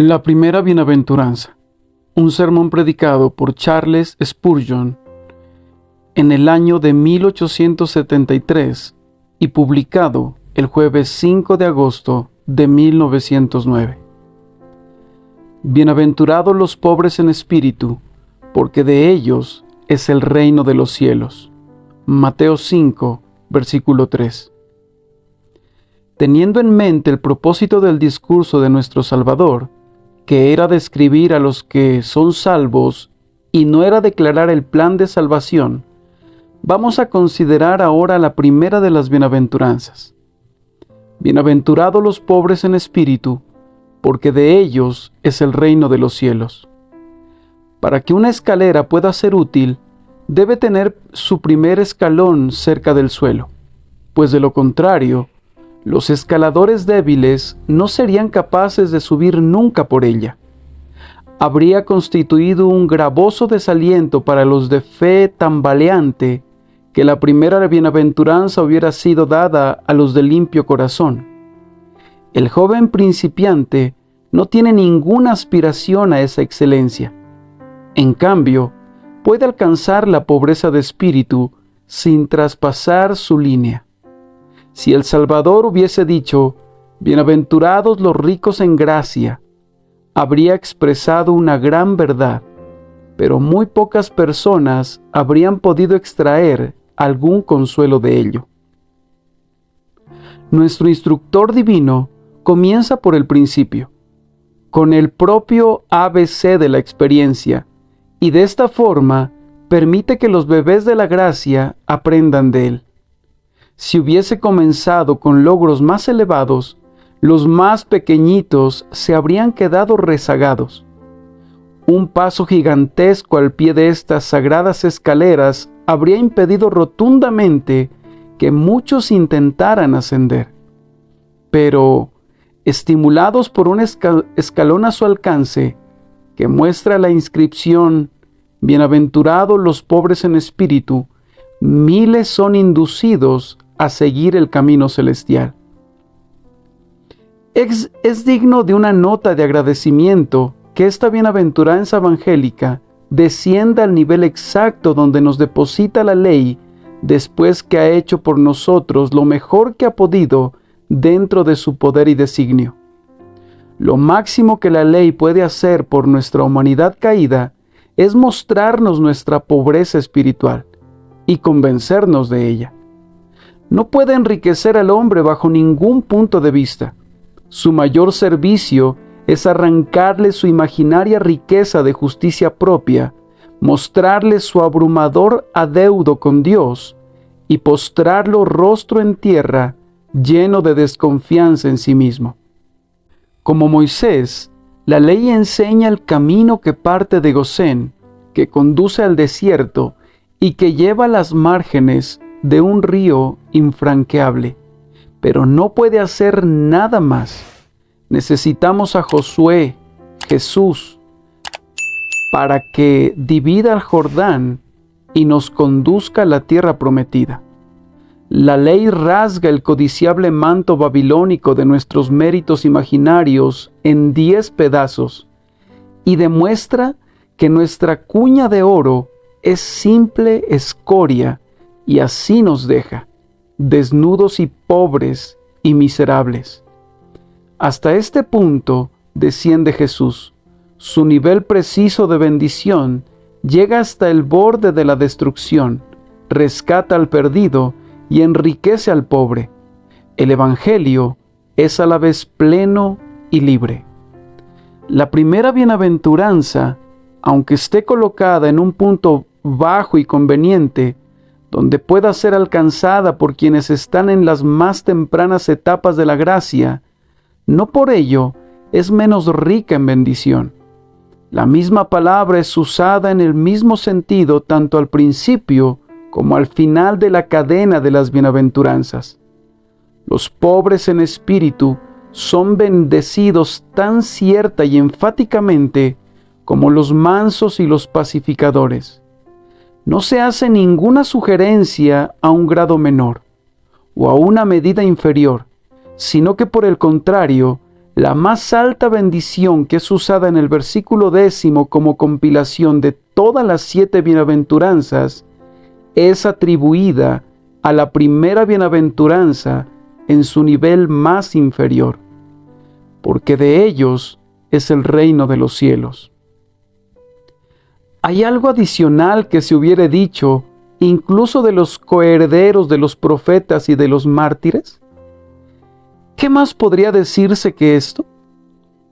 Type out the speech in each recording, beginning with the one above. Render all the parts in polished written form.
La primera bienaventuranza, un sermón predicado por Charles Spurgeon en el año de 1873 y publicado el jueves 5 de agosto de 1909. Bienaventurados los pobres en espíritu, porque de ellos es el reino de los cielos. Mateo 5, versículo 3. Teniendo en mente el propósito del discurso de nuestro Salvador, que era describir a los que son salvos y no era declarar el plan de salvación, vamos a considerar ahora la primera de las bienaventuranzas. Bienaventurados los pobres en espíritu, porque de ellos es el reino de los cielos. Para que una escalera pueda ser útil, debe tener su primer escalón cerca del suelo, pues de lo contrario, los escaladores débiles no serían capaces de subir nunca por ella. Habría constituido un gravoso desaliento para los de fe tambaleante que la primera bienaventuranza hubiera sido dada a los de limpio corazón. El joven principiante no tiene ninguna aspiración a esa excelencia. En cambio, puede alcanzar la pobreza de espíritu sin traspasar su línea. Si el Salvador hubiese dicho, bienaventurados los ricos en gracia, habría expresado una gran verdad, pero muy pocas personas habrían podido extraer algún consuelo de ello. Nuestro instructor divino comienza por el principio, con el propio ABC de la experiencia, y de esta forma permite que los bebés de la gracia aprendan de él. Si hubiese comenzado con logros más elevados, los más pequeñitos se habrían quedado rezagados. Un paso gigantesco al pie de estas sagradas escaleras habría impedido rotundamente que muchos intentaran ascender. Pero, estimulados por un escalón a su alcance, que muestra la inscripción, bienaventurados los pobres en espíritu, miles son inducidos a seguir el camino celestial. Es digno de una nota de agradecimiento que esta bienaventuranza evangélica descienda al nivel exacto donde nos deposita la ley después que ha hecho por nosotros lo mejor que ha podido dentro de su poder y designio. Lo máximo que la ley puede hacer por nuestra humanidad caída es mostrarnos nuestra pobreza espiritual y convencernos de ella. No puede enriquecer al hombre bajo ningún punto de vista. Su mayor servicio es arrancarle su imaginaria riqueza de justicia propia, mostrarle su abrumador adeudo con Dios y postrarlo rostro en tierra, lleno de desconfianza en sí mismo. Como Moisés, la ley enseña el camino que parte de Gosén, que conduce al desierto y que lleva a las márgenes de un río infranqueable, pero no puede hacer nada más. Necesitamos a Josué, Jesús, para que divida el Jordán y nos conduzca a la tierra prometida. La ley rasga el codiciable manto babilónico de nuestros méritos imaginarios en 10 pedazos y demuestra que nuestra cuña de oro es simple escoria y así nos deja, desnudos y pobres y miserables. Hasta este punto desciende Jesús. Su nivel preciso de bendición llega hasta el borde de la destrucción, rescata al perdido y enriquece al pobre. El Evangelio es a la vez pleno y libre. La primera bienaventuranza, aunque esté colocada en un punto bajo y conveniente, donde pueda ser alcanzada por quienes están en las más tempranas etapas de la gracia, no por ello es menos rica en bendición. La misma palabra es usada en el mismo sentido tanto al principio como al final de la cadena de las bienaventuranzas. Los pobres en espíritu son bendecidos tan cierta y enfáticamente como los mansos y los pacificadores. No se hace ninguna sugerencia a un grado menor o a una medida inferior, sino que por el contrario, la más alta bendición que es usada en el versículo 10 como compilación de todas las 7 bienaventuranzas, es atribuida a la primera bienaventuranza en su nivel más inferior, porque de ellos es el reino de los cielos. ¿Hay algo adicional que se hubiere dicho incluso de los coherederos de los profetas y de los mártires? ¿Qué más podría decirse que esto?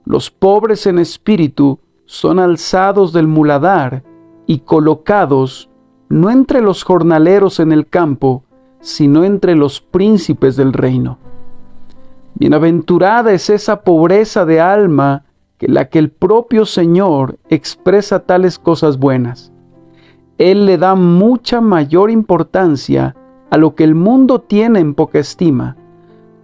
Los pobres en espíritu son alzados del muladar y colocados no entre los jornaleros en el campo, sino entre los príncipes del reino. Bienaventurada es esa pobreza de alma que la que el propio Señor expresa tales cosas buenas. Él le da mucha mayor importancia a lo que el mundo tiene en poca estima,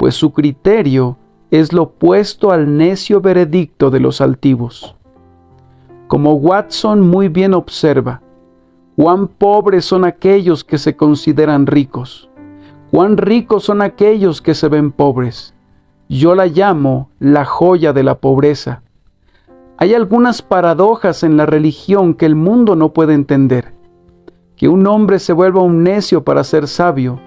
pues su criterio es lo opuesto al necio veredicto de los altivos. Como Watson muy bien observa, cuán pobres son aquellos que se consideran ricos, cuán ricos son aquellos que se ven pobres. Yo la llamo la joya de la pobreza. Hay algunas paradojas en la religión que el mundo no puede entender. Que un hombre se vuelva un necio para ser sabio,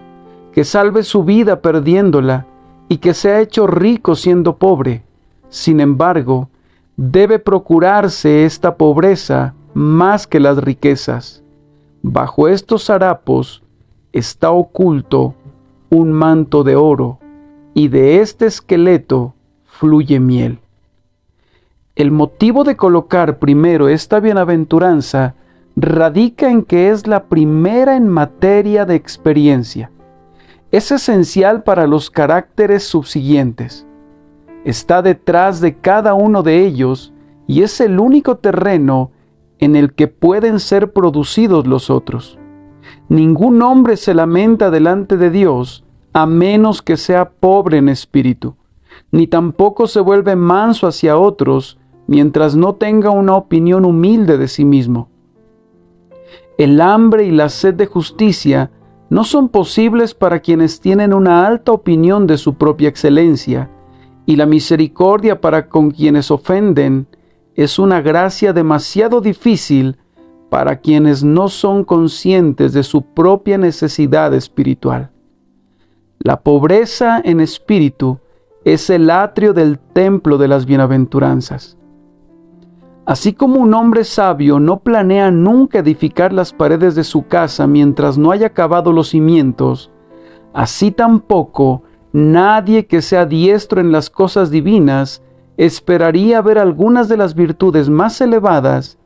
que salve su vida perdiéndola y que sea hecho rico siendo pobre. Sin embargo, debe procurarse esta pobreza más que las riquezas. Bajo estos harapos está oculto un manto de oro, y de este esqueleto fluye miel. El motivo de colocar primero esta bienaventuranza radica en que es la primera en materia de experiencia. Es esencial para los caracteres subsiguientes. Está detrás de cada uno de ellos y es el único terreno en el que pueden ser producidos los otros. Ningún hombre se lamenta delante de Dios a menos que sea pobre en espíritu, ni tampoco se vuelve manso hacia otros mientras no tenga una opinión humilde de sí mismo. El hambre y la sed de justicia no son posibles para quienes tienen una alta opinión de su propia excelencia, y la misericordia para con quienes ofenden es una gracia demasiado difícil para quienes no son conscientes de su propia necesidad espiritual. La pobreza en espíritu es el atrio del templo de las bienaventuranzas. Así como un hombre sabio no planea nunca edificar las paredes de su casa mientras no haya acabado los cimientos, así tampoco nadie que sea diestro en las cosas divinas esperaría ver algunas de las virtudes más elevadas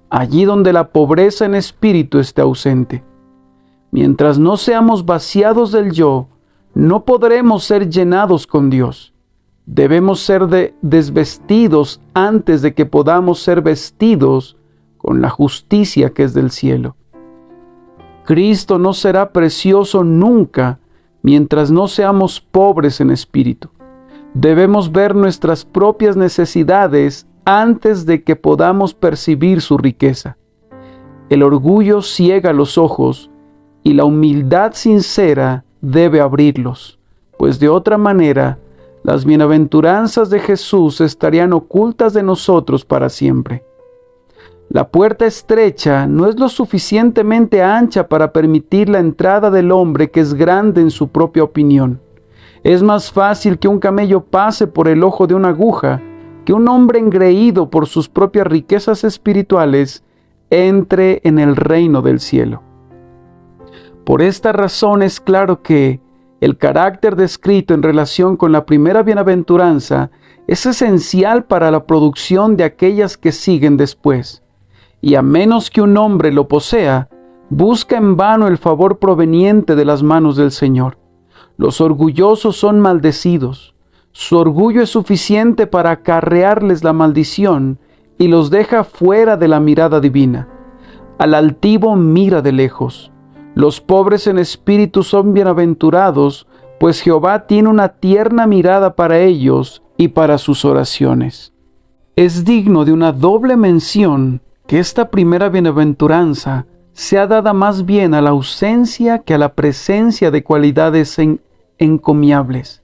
allí donde la pobreza en espíritu esté ausente. Mientras no seamos vaciados del yo, no podremos ser llenados con Dios. Debemos ser desvestidos antes de que podamos ser vestidos con la justicia que es del cielo. Cristo no será precioso nunca mientras no seamos pobres en espíritu. Debemos ver nuestras propias necesidades antes de que podamos percibir su riqueza. El orgullo ciega los ojos y la humildad sincera debe abrirlos, pues de otra manera las bienaventuranzas de Jesús estarían ocultas de nosotros para siempre. La puerta estrecha no es lo suficientemente ancha para permitir la entrada del hombre que es grande en su propia opinión. Es más fácil que un camello pase por el ojo de una aguja que un hombre engreído por sus propias riquezas espirituales entre en el reino del cielo. Por esta razón es claro que el carácter descrito en relación con la primera bienaventuranza es esencial para la producción de aquellas que siguen después, y a menos que un hombre lo posea, busca en vano el favor proveniente de las manos del Señor. Los orgullosos son maldecidos. Su orgullo es suficiente para acarrearles la maldición y los deja fuera de la mirada divina. Al altivo mira de lejos. Los pobres en espíritu son bienaventurados, pues Jehová tiene una tierna mirada para ellos y para sus oraciones. Es digno de una doble mención que esta primera bienaventuranza sea dada más bien a la ausencia que a la presencia de cualidades encomiables.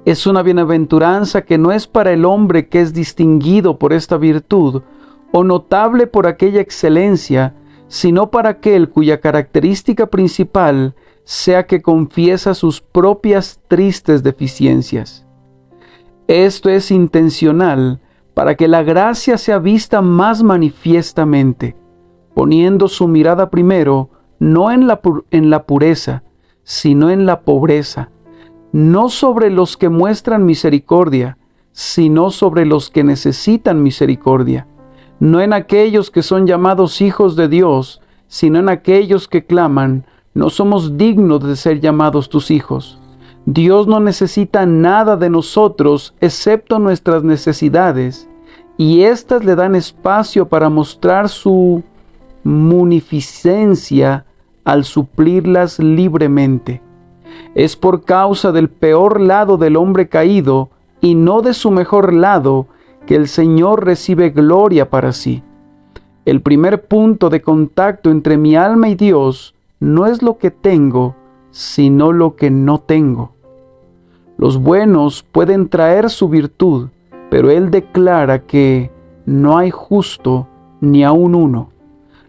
Es una bienaventuranza que no es para el hombre que es distinguido por esta virtud o notable por aquella excelencia, sino para aquel cuya característica principal sea que confiesa sus propias tristes deficiencias. Esto es intencional para que la gracia sea vista más manifiestamente, poniendo su mirada primero no en la pureza, sino en la pobreza, no sobre los que muestran misericordia, sino sobre los que necesitan misericordia, no en aquellos que son llamados hijos de Dios, sino en aquellos que claman: no somos dignos de ser llamados tus hijos. Dios no necesita nada de nosotros excepto nuestras necesidades, y éstas le dan espacio para mostrar su munificencia al suplirlas libremente. Es por causa del peor lado del hombre caído y no de su mejor lado que el Señor recibe gloria para sí. El primer punto de contacto entre mi alma y Dios no es lo que tengo, sino lo que no tengo. Los buenos pueden traer su virtud, pero Él declara que no hay justo ni aun uno.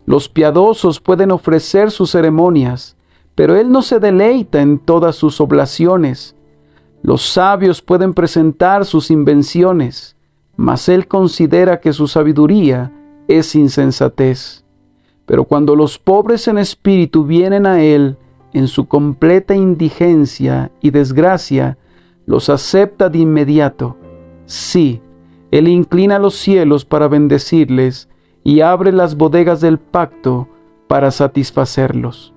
Los piadosos pueden ofrecer sus ceremonias, pero Él no se deleita en todas sus oblaciones. Los sabios pueden presentar sus invenciones, mas Él considera que su sabiduría es insensatez. Pero cuando los pobres en espíritu vienen a Él en su completa indigencia y desgracia, los acepta de inmediato. Sí, Él inclina los cielos para bendecirles y abre las bodegas del pacto para satisfacerlos.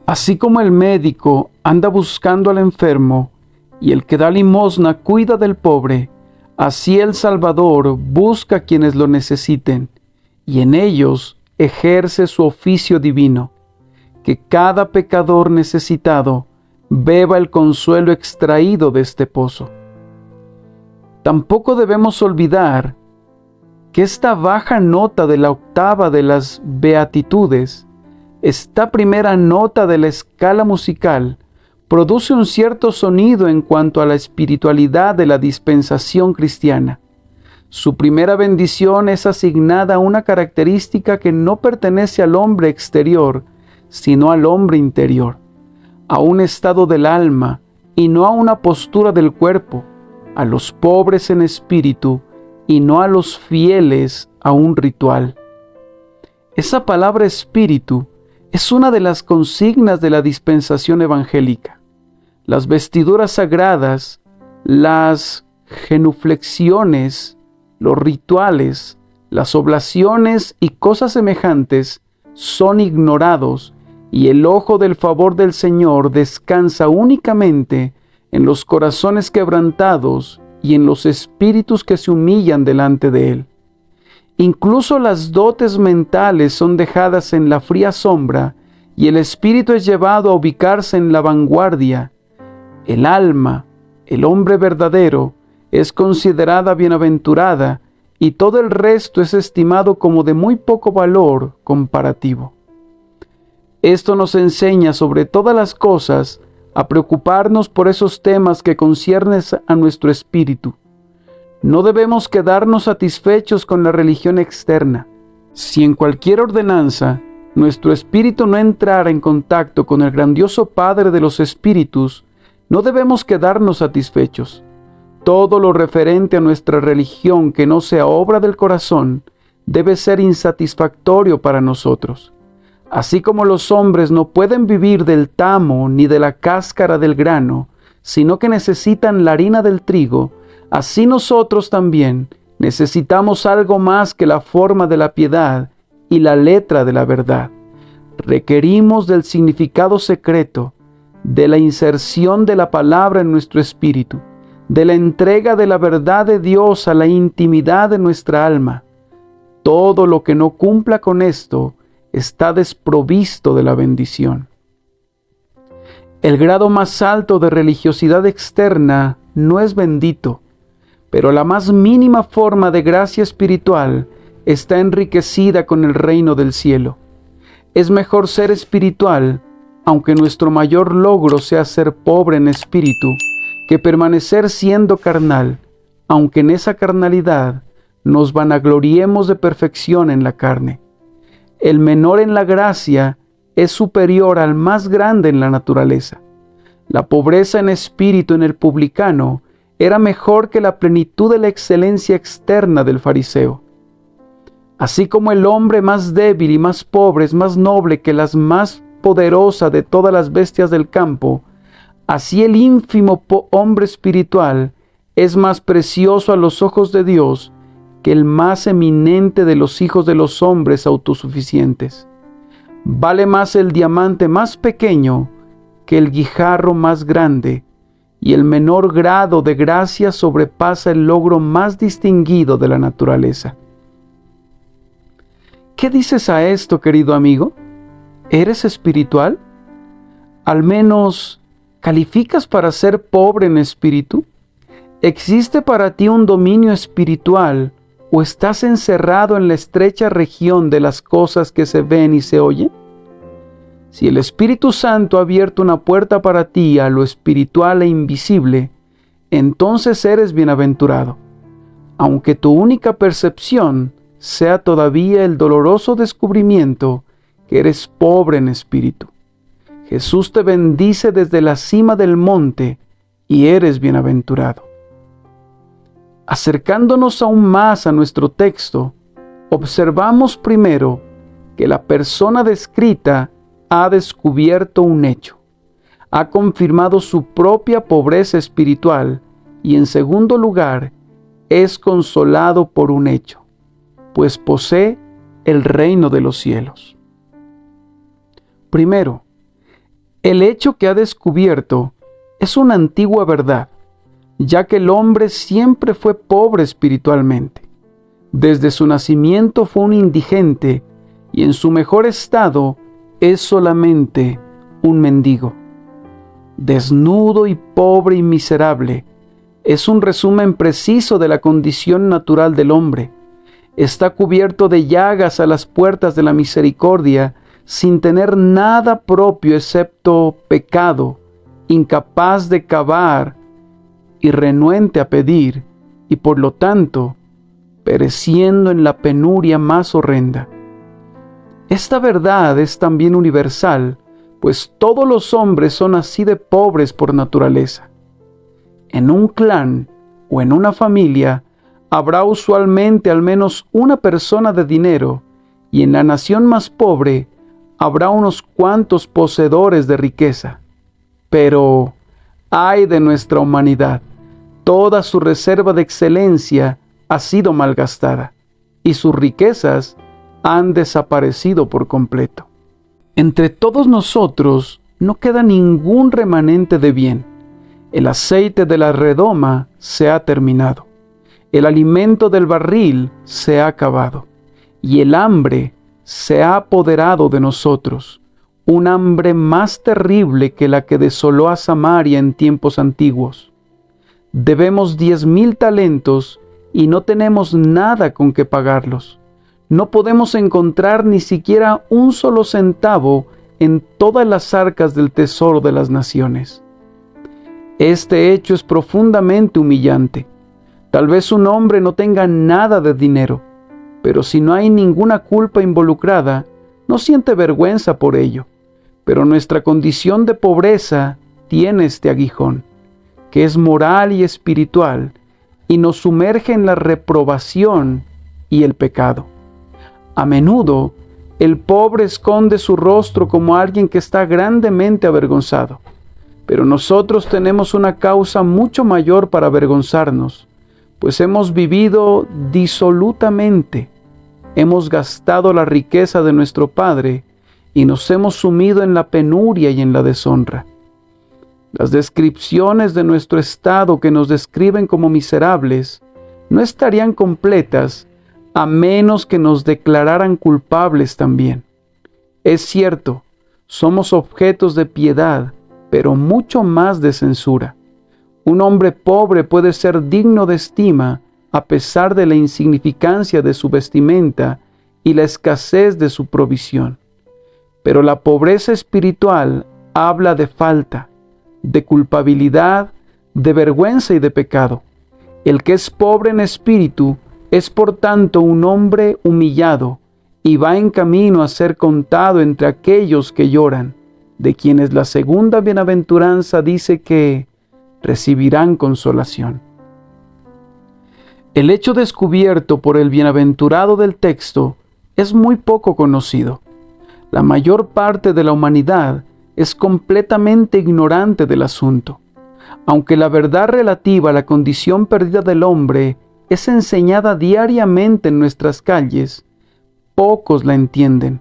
Así como el médico anda buscando al enfermo y el que da limosna cuida del pobre, así el Salvador busca a quienes lo necesiten y en ellos ejerce su oficio divino, que cada pecador necesitado beba el consuelo extraído de este pozo. Tampoco debemos olvidar que esta baja nota de la octava de las beatitudes, esta primera nota de la escala musical, produce un cierto sonido en cuanto a la espiritualidad de la dispensación cristiana. Su primera bendición es asignada a una característica que no pertenece al hombre exterior, sino al hombre interior, a un estado del alma y no a una postura del cuerpo, a los pobres en espíritu y no a los fieles a un ritual. Esa palabra espíritu es una de las consignas de la dispensación evangélica. Las vestiduras sagradas, las genuflexiones, los rituales, las oblaciones y cosas semejantes son ignorados y el ojo del favor del Señor descansa únicamente en los corazones quebrantados y en los espíritus que se humillan delante de Él. Incluso las dotes mentales son dejadas en la fría sombra y el espíritu es llevado a ubicarse en la vanguardia. El alma, el hombre verdadero, es considerada bienaventurada y todo el resto es estimado como de muy poco valor comparativo. Esto nos enseña sobre todas las cosas a preocuparnos por esos temas que conciernen a nuestro espíritu. No debemos quedarnos satisfechos con la religión externa. Si en cualquier ordenanza nuestro espíritu no entrara en contacto con el grandioso Padre de los espíritus, no debemos quedarnos satisfechos. Todo lo referente a nuestra religión que no sea obra del corazón debe ser insatisfactorio para nosotros. Así como los hombres no pueden vivir del tamo ni de la cáscara del grano, sino que necesitan la harina del trigo, así nosotros también necesitamos algo más que la forma de la piedad y la letra de la verdad. Requerimos del significado secreto, de la inserción de la palabra en nuestro espíritu, de la entrega de la verdad de Dios a la intimidad de nuestra alma. Todo lo que no cumpla con esto está desprovisto de la bendición. El grado más alto de religiosidad externa no es bendito, pero la más mínima forma de gracia espiritual está enriquecida con el reino del cielo. Es mejor ser espiritual, aunque nuestro mayor logro sea ser pobre en espíritu, que permanecer siendo carnal, aunque en esa carnalidad nos vanagloriemos de perfección en la carne. El menor en la gracia es superior al más grande en la naturaleza. La pobreza en espíritu en el publicano era mejor que la plenitud de la excelencia externa del fariseo. Así como el hombre más débil y más pobre es más noble que la más poderosa de todas las bestias del campo, así el ínfimo hombre espiritual es más precioso a los ojos de Dios que el más eminente de los hijos de los hombres autosuficientes. Vale más el diamante más pequeño que el guijarro más grande, y el menor grado de gracia sobrepasa el logro más distinguido de la naturaleza. ¿Qué dices a esto, querido amigo? ¿Eres espiritual? ¿Al menos calificas para ser pobre en espíritu? ¿Existe para ti un dominio espiritual o estás encerrado en la estrecha región de las cosas que se ven y se oyen? Si el Espíritu Santo ha abierto una puerta para ti a lo espiritual e invisible, entonces eres bienaventurado, aunque tu única percepción sea todavía el doloroso descubrimiento que eres pobre en espíritu. Jesús te bendice desde la cima del monte y eres bienaventurado. Acercándonos aún más a nuestro texto, observamos primero que la persona descrita ha descubierto un hecho, ha confirmado su propia pobreza espiritual y, en segundo lugar, es consolado por un hecho, pues posee el reino de los cielos. Primero, el hecho que ha descubierto es una antigua verdad, ya que el hombre siempre fue pobre espiritualmente. Desde su nacimiento fue un indigente y en su mejor estado es solamente un mendigo. Desnudo y pobre y miserable es un resumen preciso de la condición natural del hombre. Está cubierto de llagas a las puertas de la misericordia, sin tener nada propio excepto pecado, incapaz de cavar y renuente a pedir, y por lo tanto, pereciendo en la penuria más horrenda. Esta verdad es también universal, pues todos los hombres son así de pobres por naturaleza. En un clan o en una familia habrá usualmente al menos una persona de dinero, y en la nación más pobre habrá unos cuantos poseedores de riqueza. Pero ay de nuestra humanidad, toda su reserva de excelencia ha sido malgastada, y sus riquezas han desaparecido por completo. Entre todos nosotros no queda ningún remanente de bien. El aceite de la redoma se ha terminado, el alimento del barril se ha acabado, y el hambre se ha apoderado de nosotros, un hambre más terrible que la que desoló a Samaria en tiempos antiguos. Debemos 10,000 talentos y no tenemos nada con que pagarlos. No podemos encontrar ni siquiera un solo centavo en todas las arcas del tesoro de las naciones. Este hecho es profundamente humillante. Tal vez un hombre no tenga nada de dinero, pero si no hay ninguna culpa involucrada, no siente vergüenza por ello. Pero nuestra condición de pobreza tiene este aguijón, que es moral y espiritual, y nos sumerge en la reprobación y el pecado. A menudo, el pobre esconde su rostro como alguien que está grandemente avergonzado, pero nosotros tenemos una causa mucho mayor para avergonzarnos, pues hemos vivido disolutamente, hemos gastado la riqueza de nuestro Padre y nos hemos sumido en la penuria y en la deshonra. Las descripciones de nuestro estado que nos describen como miserables no estarían completas a menos que nos declararan culpables también. Es cierto, somos objetos de piedad, pero mucho más de censura. Un hombre pobre puede ser digno de estima a pesar de la insignificancia de su vestimenta y la escasez de su provisión. Pero la pobreza espiritual habla de falta, de culpabilidad, de vergüenza y de pecado. El que es pobre en espíritu es por tanto un hombre humillado, y va en camino a ser contado entre aquellos que lloran, de quienes la segunda bienaventuranza dice que recibirán consolación. El hecho descubierto por el bienaventurado del texto es muy poco conocido. La mayor parte de la humanidad es completamente ignorante del asunto. Aunque la verdad relativa a la condición perdida del hombre es enseñada diariamente en nuestras calles, pocos la entienden.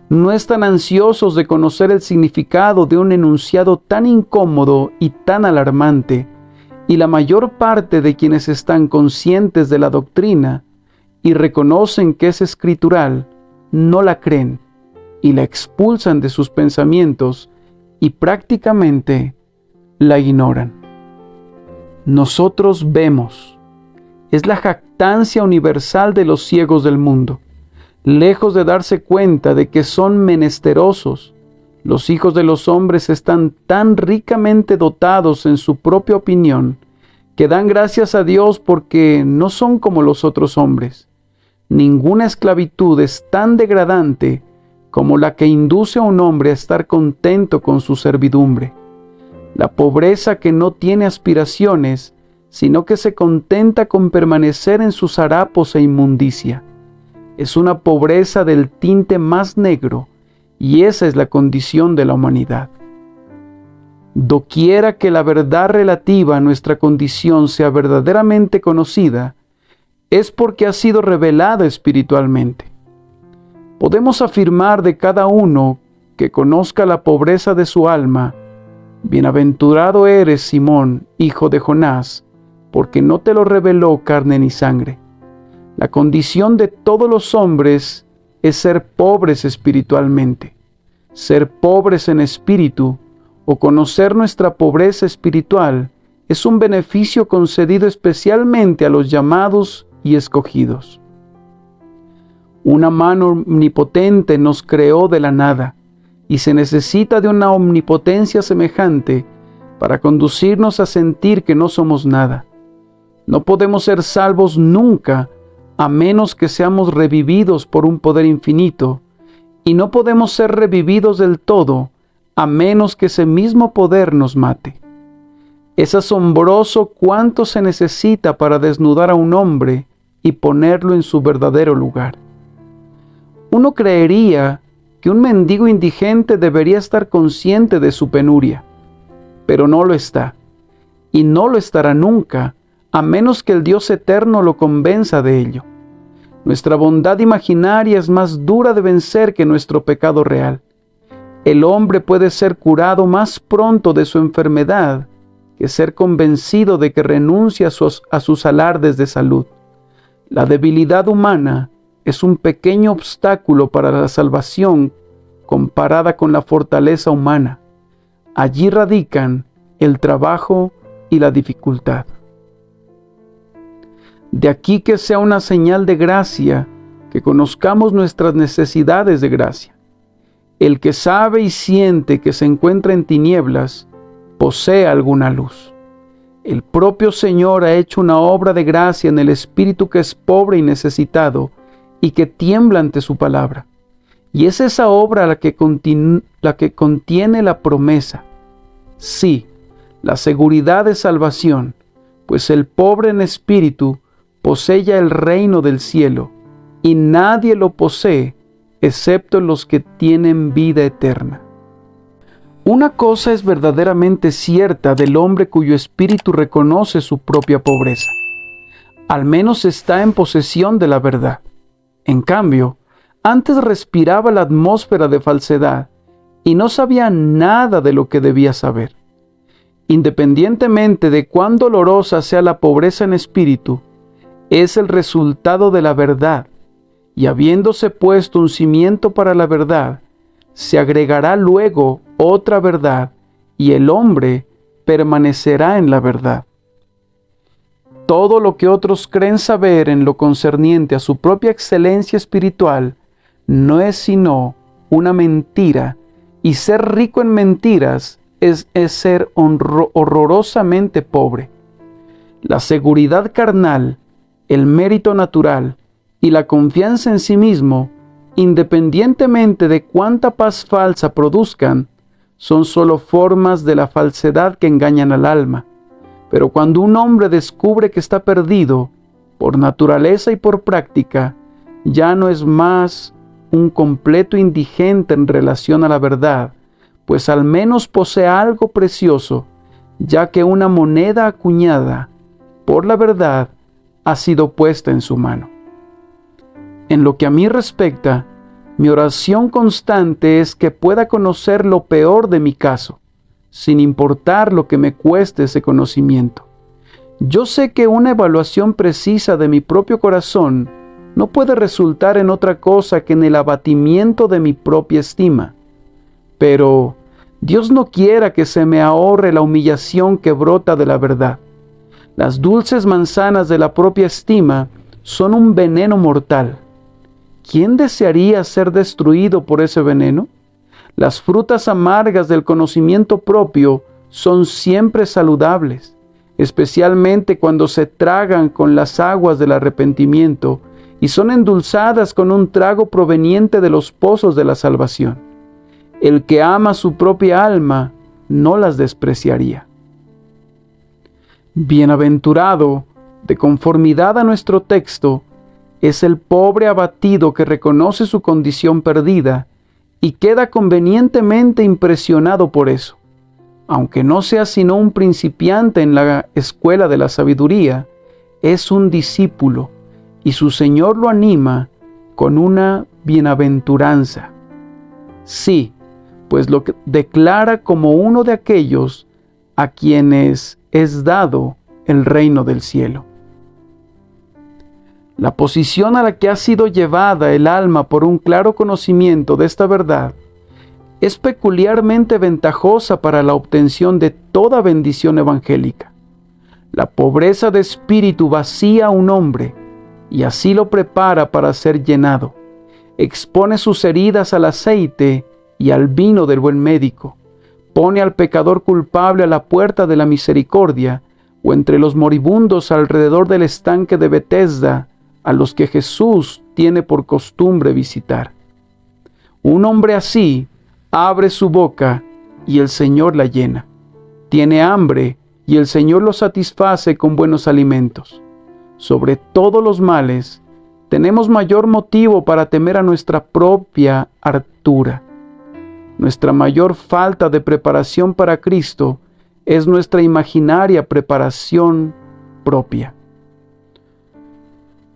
No están ansiosos de conocer el significado de un enunciado tan incómodo y tan alarmante, y la mayor parte de quienes están conscientes de la doctrina y reconocen que es escritural, no la creen y la expulsan de sus pensamientos y prácticamente la ignoran. Nosotros vemos. Es la jactancia universal de los ciegos del mundo. Lejos de darse cuenta de que son menesterosos, los hijos de los hombres están tan ricamente dotados en su propia opinión que dan gracias a Dios porque no son como los otros hombres. Ninguna esclavitud es tan degradante como la que induce a un hombre a estar contento con su servidumbre. La pobreza que no tiene aspiraciones, sino que se contenta con permanecer en sus harapos e inmundicia. Es una pobreza del tinte más negro, y esa es la condición de la humanidad. Doquiera que la verdad relativa a nuestra condición sea verdaderamente conocida, es porque ha sido revelada espiritualmente. Podemos afirmar de cada uno que conozca la pobreza de su alma: bienaventurado eres, Simón, hijo de Jonás, porque no te lo reveló carne ni sangre. La condición de todos los hombres es ser pobres espiritualmente. Ser pobres en espíritu o conocer nuestra pobreza espiritual es un beneficio concedido especialmente a los llamados y escogidos. Una mano omnipotente nos creó de la nada, y se necesita de una omnipotencia semejante para conducirnos a sentir que no somos nada. No podemos ser salvos nunca a menos que seamos revividos por un poder infinito, y no podemos ser revividos del todo a menos que ese mismo poder nos mate. Es asombroso cuánto se necesita para desnudar a un hombre y ponerlo en su verdadero lugar. Uno creería que un mendigo indigente debería estar consciente de su penuria, pero no lo está, y no lo estará nunca, a menos que el Dios eterno lo convenza de ello. Nuestra bondad imaginaria es más dura de vencer que nuestro pecado real. El hombre puede ser curado más pronto de su enfermedad que ser convencido de que renuncia a sus alardes de salud. La debilidad humana es un pequeño obstáculo para la salvación comparada con la fortaleza humana. Allí radican el trabajo y la dificultad. De aquí que sea una señal de gracia que conozcamos nuestras necesidades de gracia. El que sabe y siente que se encuentra en tinieblas, posee alguna luz. El propio Señor ha hecho una obra de gracia en el espíritu que es pobre y necesitado y que tiembla ante su palabra. Y es esa obra la que contiene la promesa. Sí, la seguridad de salvación, pues el pobre en espíritu posee ya el reino del cielo, y nadie lo posee excepto los que tienen vida eterna. Una cosa es verdaderamente cierta del hombre cuyo espíritu reconoce su propia pobreza. Al menos está en posesión de la verdad. En cambio, antes respiraba la atmósfera de falsedad y no sabía nada de lo que debía saber. Independientemente de cuán dolorosa sea la pobreza en espíritu, es el resultado de la verdad, y habiéndose puesto un cimiento para la verdad, se agregará luego otra verdad, y el hombre permanecerá en la verdad. Todo lo que otros creen saber en lo concerniente a su propia excelencia espiritual no es sino una mentira, y ser rico en mentiras es ser horrorosamente pobre. La seguridad carnal, el mérito natural y la confianza en sí mismo, independientemente de cuánta paz falsa produzcan, son solo formas de la falsedad que engañan al alma. Pero cuando un hombre descubre que está perdido, por naturaleza y por práctica, ya no es más un completo indigente en relación a la verdad, pues al menos posee algo precioso, ya que una moneda acuñada por la verdad ha sido puesta en su mano. En lo que a mí respecta, mi oración constante es que pueda conocer lo peor de mi caso, sin importar lo que me cueste ese conocimiento. Yo sé que una evaluación precisa de mi propio corazón no puede resultar en otra cosa que en el abatimiento de mi propia estima. Pero Dios no quiera que se me ahorre la humillación que brota de la verdad. Las dulces manzanas de la propia estima son un veneno mortal. ¿Quién desearía ser destruido por ese veneno? Las frutas amargas del conocimiento propio son siempre saludables, especialmente cuando se tragan con las aguas del arrepentimiento y son endulzadas con un trago proveniente de los pozos de la salvación. El que ama su propia alma no las despreciaría. Bienaventurado, de conformidad a nuestro texto, es el pobre abatido que reconoce su condición perdida y queda convenientemente impresionado por eso. Aunque no sea sino un principiante en la escuela de la sabiduría, es un discípulo y su Señor lo anima con una bienaventuranza. Sí, pues lo declara como uno de aquellos a quienes es dado el reino del cielo. La posición a la que ha sido llevada el alma por un claro conocimiento de esta verdad es peculiarmente ventajosa para la obtención de toda bendición evangélica. La pobreza de espíritu vacía a un hombre y así lo prepara para ser llenado. Expone sus heridas al aceite y al vino del buen médico. Pone al pecador culpable a la puerta de la misericordia o entre los moribundos alrededor del estanque de Betesda, a los que Jesús tiene por costumbre visitar. Un hombre así abre su boca y el Señor la llena. Tiene hambre y el Señor lo satisface con buenos alimentos. Sobre todos los males, tenemos mayor motivo para temer a nuestra propia hartura. Nuestra mayor falta de preparación para Cristo es nuestra imaginaria preparación propia.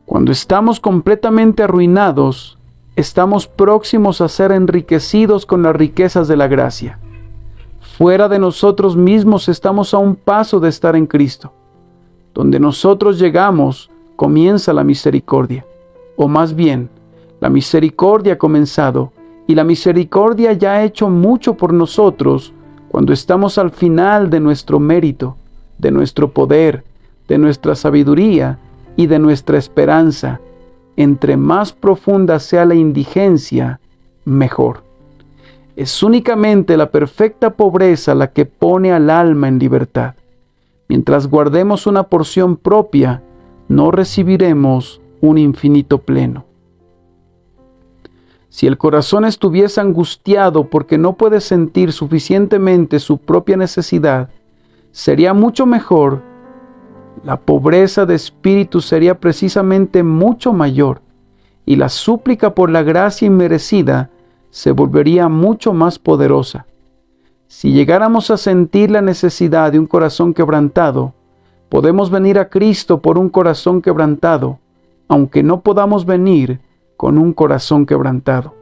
Cuando estamos completamente arruinados, estamos próximos a ser enriquecidos con las riquezas de la gracia. Fuera de nosotros mismos estamos a un paso de estar en Cristo. Donde nosotros llegamos, comienza la misericordia. O más bien, la misericordia ha comenzado, y la misericordia ya ha hecho mucho por nosotros cuando estamos al final de nuestro mérito, de nuestro poder, de nuestra sabiduría y de nuestra esperanza. Entre más profunda sea la indigencia, mejor. Es únicamente la perfecta pobreza la que pone al alma en libertad. Mientras guardemos una porción propia, no recibiremos un infinito pleno. Si el corazón estuviese angustiado porque no puede sentir suficientemente su propia necesidad, sería mucho mejor. La pobreza de espíritu sería precisamente mucho mayor, y la súplica por la gracia inmerecida se volvería mucho más poderosa. Si llegáramos a sentir la necesidad de un corazón quebrantado, podemos venir a Cristo por un corazón quebrantado, aunque no podamos venir con un corazón quebrantado.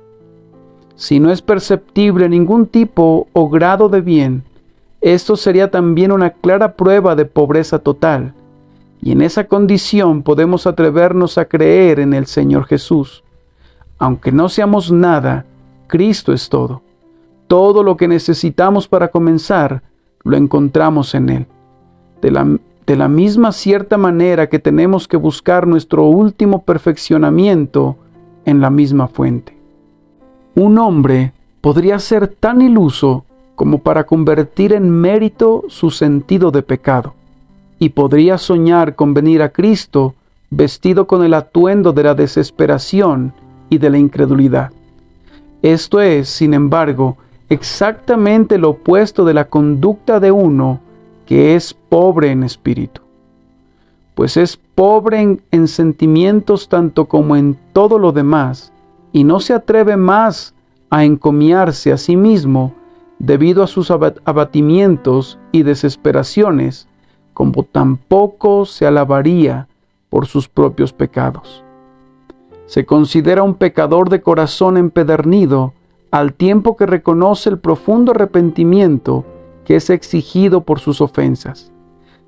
Si no es perceptible ningún tipo o grado de bien, esto sería también una clara prueba de pobreza total, y en esa condición podemos atrevernos a creer en el Señor Jesús. Aunque no seamos nada, Cristo es todo. Todo lo que necesitamos para comenzar, lo encontramos en Él. De la misma cierta manera que tenemos que buscar nuestro último perfeccionamiento en la misma fuente. Un hombre podría ser tan iluso como para convertir en mérito su sentido de pecado, y podría soñar con venir a Cristo vestido con el atuendo de la desesperación y de la incredulidad. Esto es, sin embargo, exactamente lo opuesto de la conducta de uno que es pobre en espíritu, pues es pobre en sentimientos tanto como en todo lo demás, y no se atreve más a encomiarse a sí mismo debido a sus abatimientos y desesperaciones, como tampoco se alabaría por sus propios pecados. Se considera un pecador de corazón empedernido al tiempo que reconoce el profundo arrepentimiento que es exigido por sus ofensas.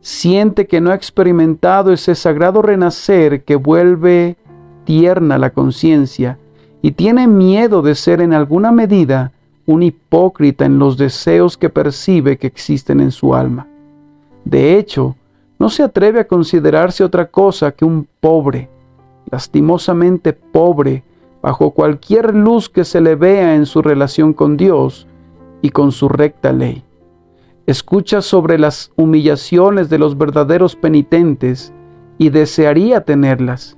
Siente que no ha experimentado ese sagrado renacer que vuelve tierna la conciencia y tiene miedo de ser en alguna medida un hipócrita en los deseos que percibe que existen en su alma. De hecho, no se atreve a considerarse otra cosa que un pobre, lastimosamente pobre, bajo cualquier luz que se le vea en su relación con Dios y con su recta ley. Escucha sobre las humillaciones de los verdaderos penitentes y desearía tenerlas.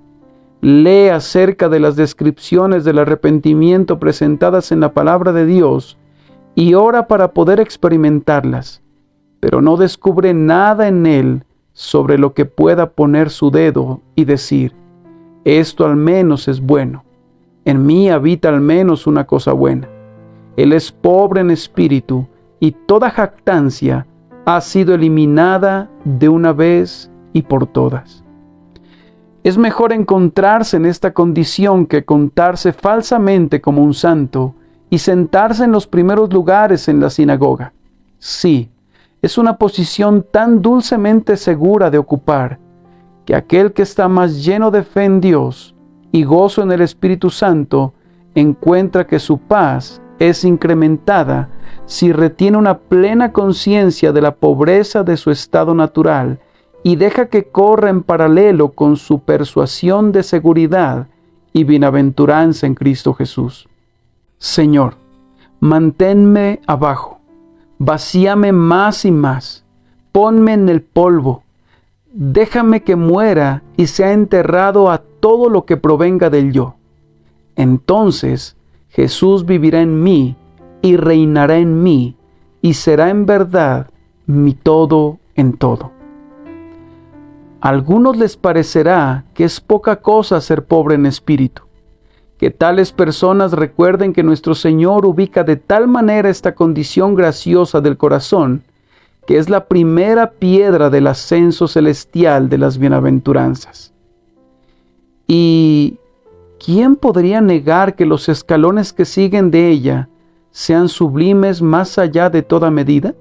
Lee acerca de las descripciones del arrepentimiento presentadas en la palabra de Dios y ora para poder experimentarlas, pero no descubre nada en él sobre lo que pueda poner su dedo y decir: esto al menos es bueno, en mí habita al menos una cosa buena. Él es pobre en espíritu y toda jactancia ha sido eliminada de una vez y por todas. Es mejor encontrarse en esta condición que contarse falsamente como un santo y sentarse en los primeros lugares en la sinagoga. Sí, es una posición tan dulcemente segura de ocupar, que aquel que está más lleno de fe en Dios y gozo en el Espíritu Santo encuentra que su paz es incrementada si retiene una plena conciencia de la pobreza de su estado natural y deja que corra en paralelo con su persuasión de seguridad y bienaventuranza en Cristo Jesús. Señor, manténme abajo, vacíame más y más, ponme en el polvo, déjame que muera y sea enterrado a todo lo que provenga del yo. Entonces Jesús vivirá en mí y reinará en mí y será en verdad mi todo en todo. A algunos les parecerá que es poca cosa ser pobre en espíritu. Que tales personas recuerden que nuestro Señor ubica de tal manera esta condición graciosa del corazón, que es la primera piedra del ascenso celestial de las bienaventuranzas. ¿Y quién podría negar que los escalones que siguen de ella sean sublimes más allá de toda medida?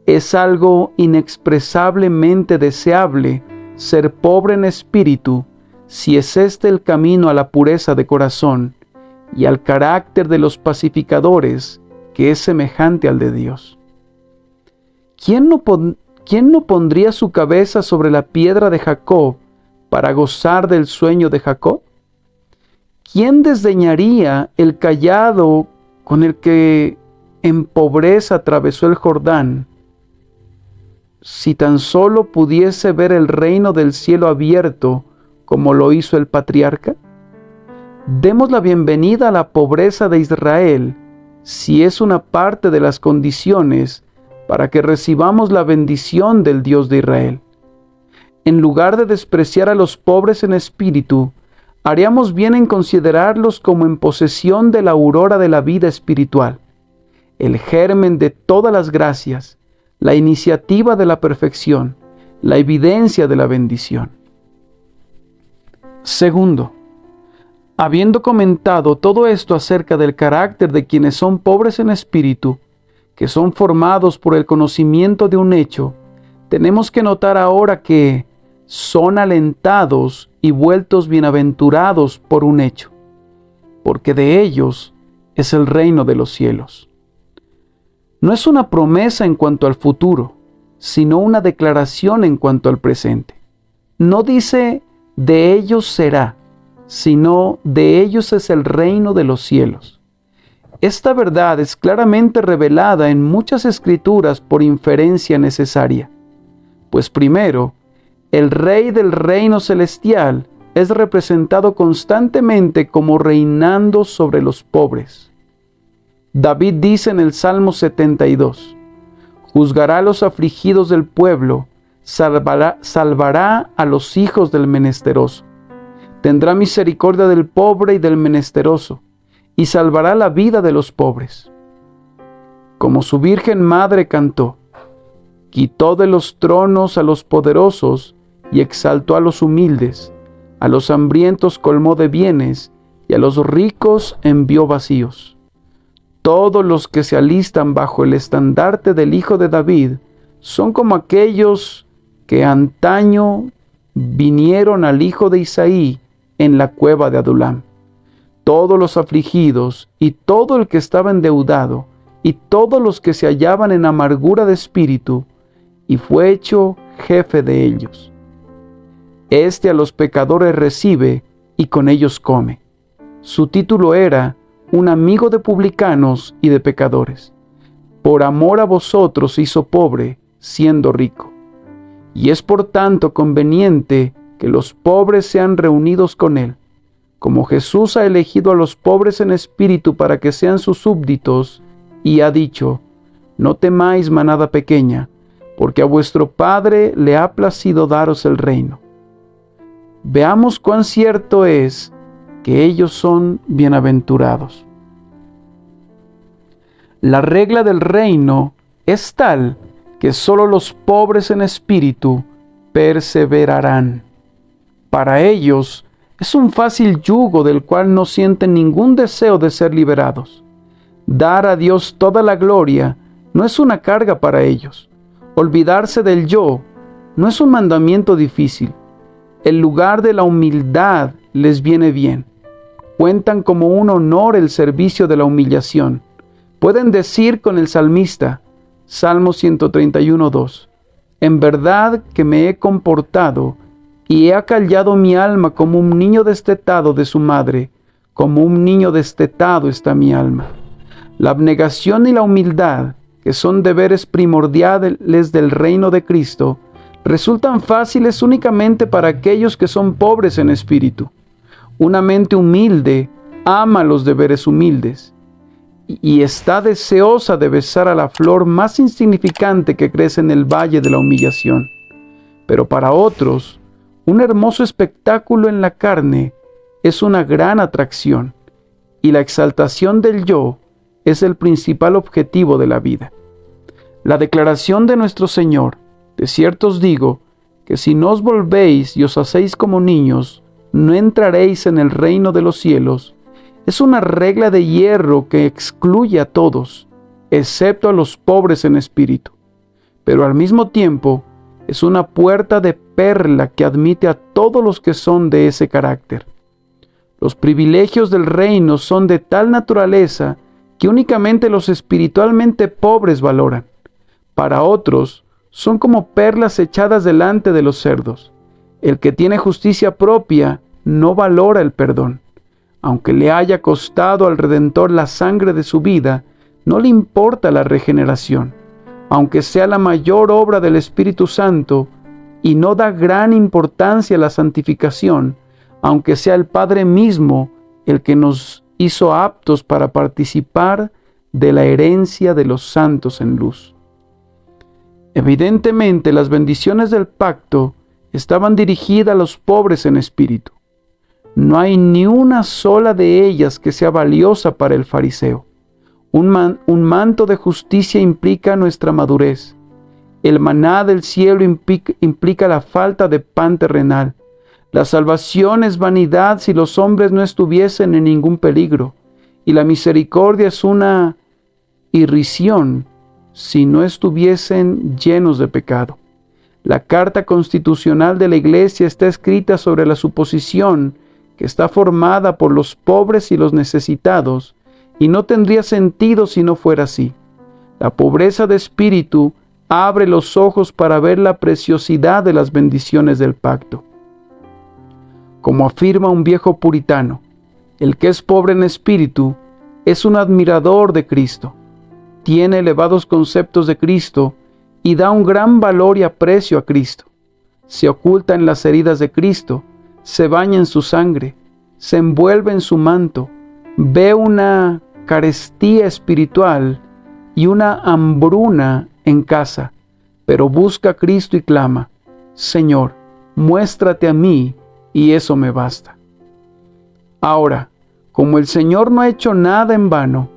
Es algo inexpresablemente deseable ser pobre en espíritu, si es este el camino a la pureza de corazón y al carácter de los pacificadores, que es semejante al de Dios. ¿Quién no pondría su cabeza sobre la piedra de Jacob para gozar del sueño de Jacob? ¿Quién desdeñaría el cayado con el que en pobreza atravesó el Jordán, si tan solo pudiese ver el reino del cielo abierto como lo hizo el patriarca? Demos la bienvenida a la pobreza de Israel, si es una parte de las condiciones para que recibamos la bendición del Dios de Israel. En lugar de despreciar a los pobres en espíritu, haríamos bien en considerarlos como en posesión de la aurora de la vida espiritual, el germen de todas las gracias, la iniciativa de la perfección, la evidencia de la bendición. Segundo, habiendo comentado todo esto acerca del carácter de quienes son pobres en espíritu, que son formados por el conocimiento de un hecho, tenemos que notar ahora que son alentados y vueltos bienaventurados por un hecho, porque de ellos es el reino de los cielos. No es una promesa en cuanto al futuro, sino una declaración en cuanto al presente. No dice de ellos será, sino de ellos es el reino de los cielos. esta verdad es claramente revelada en muchas escrituras por inferencia necesaria. Pues primero, el Rey del reino celestial es representado constantemente como reinando sobre los pobres. David dice en el Salmo 72, «Juzgará a los afligidos del pueblo, salvará a los hijos del menesteroso. Tendrá misericordia del pobre y del menesteroso, y salvará la vida de los pobres». Como su Virgen Madre cantó, «Quitó de los tronos a los poderosos y exaltó a los humildes, a los hambrientos colmó de bienes y a los ricos envió vacíos». Todos los que se alistan bajo el estandarte del Hijo de David son como aquellos que antaño vinieron al hijo de Isaí en la cueva de Adulam. Todos los afligidos y todo el que estaba endeudado y todos los que se hallaban en amargura de espíritu, y fue hecho jefe de ellos. Este a los pecadores recibe y con ellos come. Su título era un amigo de publicanos y de pecadores. Por amor a vosotros se hizo pobre, siendo rico. Y es por tanto conveniente que los pobres sean reunidos con él. Como Jesús ha elegido a los pobres en espíritu para que sean sus súbditos, y ha dicho, «No temáis, manada pequeña, porque a vuestro Padre le ha placido daros el reino». Veamos cuán cierto es que ellos son bienaventurados. La regla del reino es tal que solo los pobres en espíritu perseverarán. Para ellos es un fácil yugo del cual no sienten ningún deseo de ser liberados. Dar a Dios toda la gloria no es una carga para ellos. Olvidarse del yo no es un mandamiento difícil. El lugar de la humildad les viene bien. Cuentan como un honor el servicio de la humillación. Pueden decir con el salmista, Salmo 131:2, «En verdad que me he comportado y he acallado mi alma como un niño destetado de su madre, como un niño destetado está mi alma». La abnegación y la humildad, que son deberes primordiales del reino de Cristo, resultan fáciles únicamente para aquellos que son pobres en espíritu. Una mente humilde ama los deberes humildes y está deseosa de besar a la flor más insignificante que crece en el valle de la humillación. Pero para otros, un hermoso espectáculo en la carne es una gran atracción, y la exaltación del yo es el principal objetivo de la vida. La declaración de nuestro Señor, «De cierto os digo, que si no os volvéis y os hacéis como niños, no entraréis en el reino de los cielos», es una regla de hierro que excluye a todos, excepto a los pobres en espíritu. Pero al mismo tiempo, es una puerta de perla que admite a todos los que son de ese carácter. Los privilegios del reino son de tal naturaleza que únicamente los espiritualmente pobres valoran. Para otros, son como perlas echadas delante de los cerdos. El que tiene justicia propia no valora el perdón. Aunque le haya costado al Redentor la sangre de su vida, no le importa la regeneración. Aunque sea la mayor obra del Espíritu Santo, y no da gran importancia a la santificación, aunque sea el Padre mismo el que nos hizo aptos para participar de la herencia de los santos en luz. Evidentemente, las bendiciones del pacto estaban dirigidas a los pobres en espíritu. No hay ni una sola de ellas que sea valiosa para el fariseo. Un manto de justicia implica nuestra madurez. El maná del cielo implica la falta de pan terrenal. La salvación es vanidad si los hombres no estuviesen en ningún peligro. Y la misericordia es una irrisión si no estuviesen llenos de pecado. La Carta Constitucional de la Iglesia está escrita sobre la suposición que está formada por los pobres y los necesitados, y no tendría sentido si no fuera así. La pobreza de espíritu abre los ojos para ver la preciosidad de las bendiciones del pacto. Como afirma un viejo puritano, el que es pobre en espíritu es un admirador de Cristo, tiene elevados conceptos de Cristo y da un gran valor y aprecio a Cristo. Se oculta en las heridas de Cristo, se baña en su sangre, se envuelve en su manto, ve una carestía espiritual y una hambruna en casa, pero busca a Cristo y clama: Señor, muéstrate a mí, y eso me basta. Ahora, como el Señor no ha hecho nada en vano,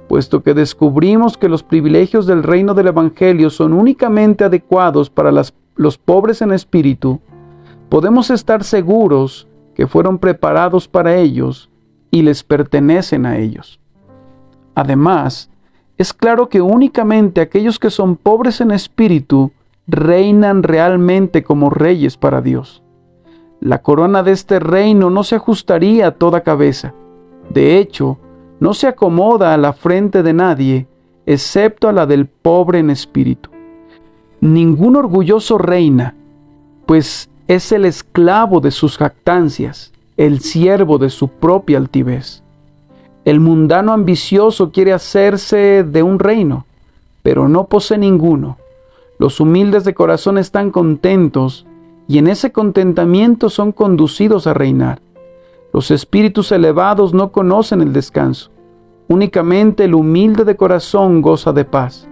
puesto que descubrimos que los privilegios del reino del Evangelio son únicamente adecuados para los pobres en espíritu, podemos estar seguros que fueron preparados para ellos y les pertenecen a ellos. Además, es claro que únicamente aquellos que son pobres en espíritu reinan realmente como reyes para Dios. La corona de este reino no se ajustaría a toda cabeza. De hecho, no se acomoda a la frente de nadie, excepto a la del pobre en espíritu. Ningún orgulloso reina, pues es el esclavo de sus jactancias, el siervo de su propia altivez. El mundano ambicioso quiere hacerse de un reino, pero no posee ninguno. Los humildes de corazón están contentos, y en ese contentamiento son conducidos a reinar. Los espíritus elevados no conocen el descanso. Únicamente el humilde de corazón goza de paz.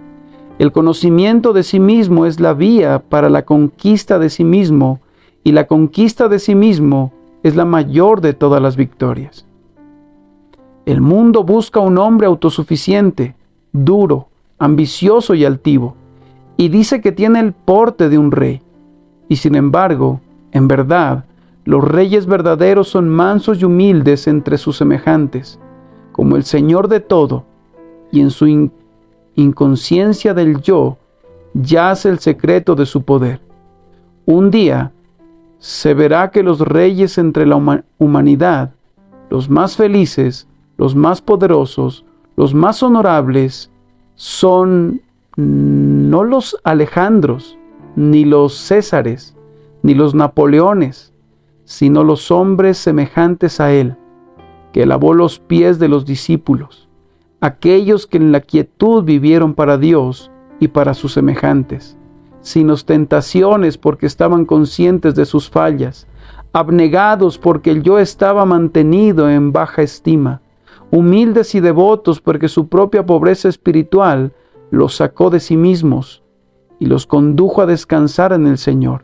El conocimiento de sí mismo es la vía para la conquista de sí mismo, y la conquista de sí mismo es la mayor de todas las victorias. El mundo busca un hombre autosuficiente, duro, ambicioso y altivo, y dice que tiene el porte de un rey. Y sin embargo, en verdad, los reyes verdaderos son mansos y humildes entre sus semejantes, como el Señor de todo, y en su inconsciencia del yo yace el secreto de su poder. Un día se verá que los reyes entre la humanidad, los más felices, los más poderosos, los más honorables, son no los Alejandros, ni los Césares, ni los Napoleones, sino los hombres semejantes a él, que lavó los pies de los discípulos, aquellos que en la quietud vivieron para Dios y para sus semejantes, sin ostentaciones porque estaban conscientes de sus fallas, abnegados porque el yo estaba mantenido en baja estima, humildes y devotos porque su propia pobreza espiritual los sacó de sí mismos y los condujo a descansar en el Señor.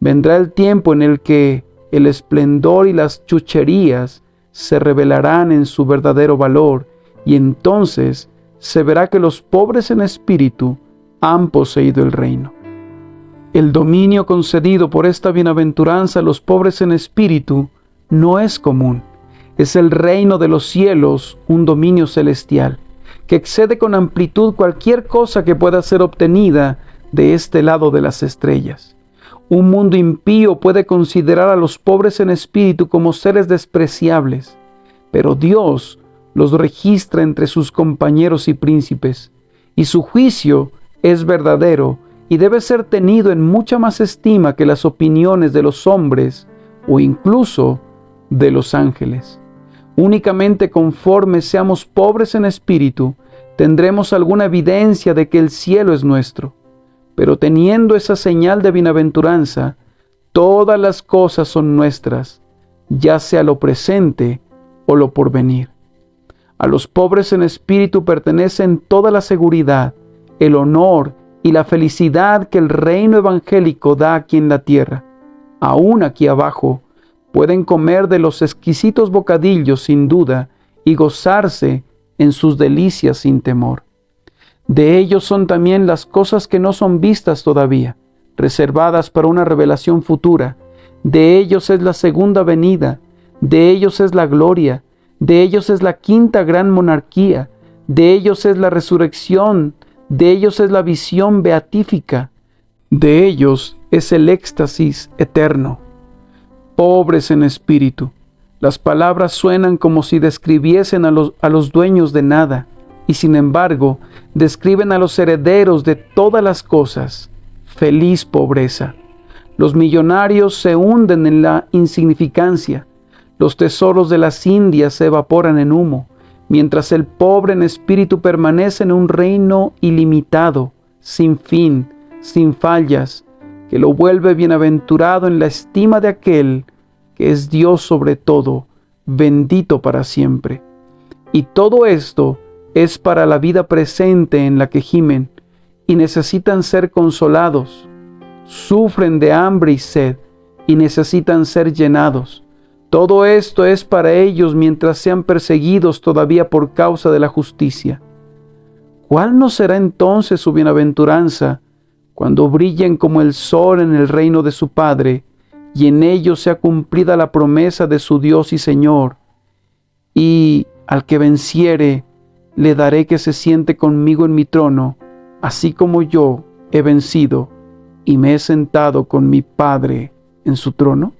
Vendrá el tiempo en el que el esplendor y las chucherías se revelarán en su verdadero valor, y entonces se verá que los pobres en espíritu han poseído el reino. El dominio concedido por esta bienaventuranza a los pobres en espíritu no es común. Es el reino de los cielos, un dominio celestial, que excede con amplitud cualquier cosa que pueda ser obtenida de este lado de las estrellas. Un mundo impío puede considerar a los pobres en espíritu como seres despreciables, pero Dios los registra entre sus compañeros y príncipes, y su juicio es verdadero y debe ser tenido en mucha más estima que las opiniones de los hombres o incluso de los ángeles. Únicamente conforme seamos pobres en espíritu, tendremos alguna evidencia de que el cielo es nuestro. Pero teniendo esa señal de bienaventuranza, todas las cosas son nuestras, ya sea lo presente o lo porvenir. A los pobres en espíritu pertenecen toda la seguridad, el honor y la felicidad que el reino evangélico da aquí en la tierra. Aún aquí abajo, pueden comer de los exquisitos bocadillos sin duda y gozarse en sus delicias sin temor. De ellos son también las cosas que no son vistas todavía, reservadas para una revelación futura. De ellos es la segunda venida, de ellos es la gloria, de ellos es la quinta gran monarquía, de ellos es la resurrección, de ellos es la visión beatífica, de ellos es el éxtasis eterno. Pobres en espíritu, las palabras suenan como si describiesen a los dueños de nada, y sin embargo describen a los herederos de todas las cosas. Feliz pobreza. Los millonarios se hunden en la insignificancia. Los tesoros de las Indias se evaporan en humo, mientras el pobre en espíritu permanece en un reino ilimitado, sin fin, sin fallas, que lo vuelve bienaventurado en la estima de aquel que es Dios sobre todo, bendito para siempre. Y todo esto es para la vida presente en la que gimen y necesitan ser consolados, sufren de hambre y sed y necesitan ser llenados. Todo esto es para ellos mientras sean perseguidos todavía por causa de la justicia. ¿Cuál no será entonces su bienaventuranza cuando brillen como el sol en el reino de su Padre y en ellos sea cumplida la promesa de su Dios y Señor? Y al que venciere, le daré que se siente conmigo en mi trono, así como yo he vencido y me he sentado con mi Padre en su trono.